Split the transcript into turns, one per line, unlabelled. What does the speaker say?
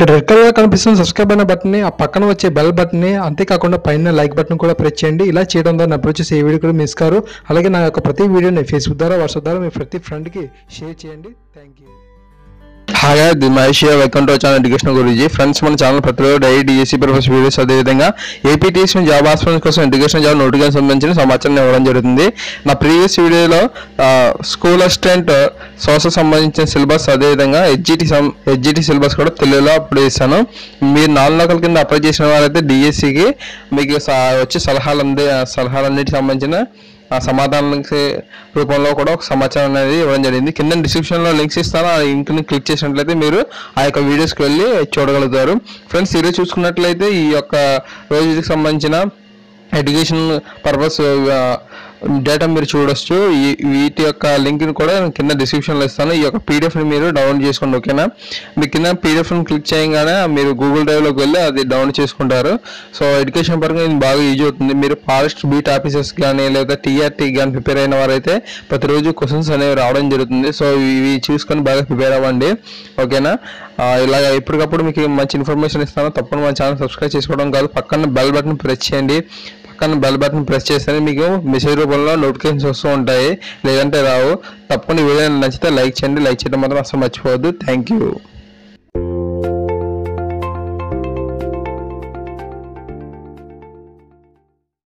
ఇక్కడ red colour కనిపిస్తున్న subscribe అయిన బటన్ని, ఆ పక్కన వచ్చే బెల్ బటన్ని, అంతేకాకుండా పైన లైక్ బటన్ కూడా ప్రెస్ చేయండి. ఇలా చేయడం ద్వారా నా అప్లోడ్ చేసే ఏ వీడియో కూడా మిస్ కారు. అలాగే నా యొక్క ప్రతి వీడియోని ఫేస్బుక్ ద్వారా, వాట్సాప్ ద్వారా మీ ప్రతి ఫ్రెండ్కి షేర్ చేయండి. Thank you.
Hi the Mahesh, welcome to channel education గురించి. ఫ్రెండ్స్, మన ఛానల్ ప్రతిరోజు డైలీ డిఎస్సీ పర్పస్ వీడియోస్, అదేవిధంగా ఏపీటీఎస్ జాబ్ ఆస్పిరెంట్స్ కోసం ఎడ్యుకేషన్ జాబ్ నోటిఫికేషన్ సంబంధించిన సమాచారం ఇవ్వడం జరుగుతుంది. నా ప్రీవియస్ వీడియోలో స్కూల్ అసిస్టెంట్ సోషల్ సంబంధించిన సిలబస్, అదేవిధంగా హెచ్జిటి సిలబస్ కూడా తెలుగులో అప్లోడ్ చేశాను. మీరు 4 నెలల కింద అప్లై చేసిన వారైతే డిఎస్సికి మీకు వచ్చే సలహాలన్నిటికి సంబంధించిన సమాధానాల రూపంలో కూడా ఒక సమాచారం అనేది ఇవ్వడం జరిగింది. కింద డిస్క్రిప్షన్లో లింక్స్ ఇస్తాను. ఆ లింక్ని క్లిక్ చేసినట్లయితే మీరు ఆ యొక్క వీడియోస్కి వెళ్ళి చూడగలుగుతారు. ఫ్రెండ్స్, ఈరోజు చూసుకున్నట్లయితే ఈ యొక్క రోజుకి సంబంధించిన ఎడ్యుకేషన్ పర్పస్ డేటా మీరు చూడొచ్చు. వీటి యొక్క లింక్ని కూడా కింద డిస్క్రిప్షన్లో ఇస్తాను. ఈ యొక్క పీడిఎఫ్ని మీరు డౌన్లోడ్ చేసుకోండి. ఓకేనా? మీ కింద పీడిఎఫ్ని క్లిక్ చేయగానే మీరు గూగుల్ డ్రైవ్లోకి వెళ్ళి అది డౌన్లోడ్ చేసుకుంటారు. సో ఎడ్యుకేషన్ పరంగా ఇది బాగా యూజ్ అవుతుంది. మీరు ఫారెస్ట్ బీట్ ఆఫీసర్స్ కానీ లేదా టీఆర్టీ కానీ ప్రిపేర్ అయిన వారైతే ప్రతిరోజు క్వశ్చన్స్ అనేవి రావడం జరుగుతుంది. సో ఇవి చూసుకొని బాగా ప్రిపేర్ అవ్వండి. ఓకేనా? ఇలాగ ఎప్పటికప్పుడు మీకు మంచి ఇన్ఫర్మేషన్ ఇస్తాను. తప్పకుండా మన ఛానల్ సబ్స్క్రైబ్ చేసుకోవడం కాదు, పక్కన బెల్ బటన్ ప్రెస్ చేయండి. పక్కన బెల్ బటన్ ప్రెస్ చేస్తేనే మీకు మెసేజ్ రూపంలో నోటిఫికేషన్స్ వస్తూ ఉంటాయి, లేదంటే రావు. తప్పకుండా ఈ వీడియో నచ్చితే లైక్ చేయండి. లైక్ చేయడం మాత్రం అసలు మర్చిపోవద్దు. Thank you.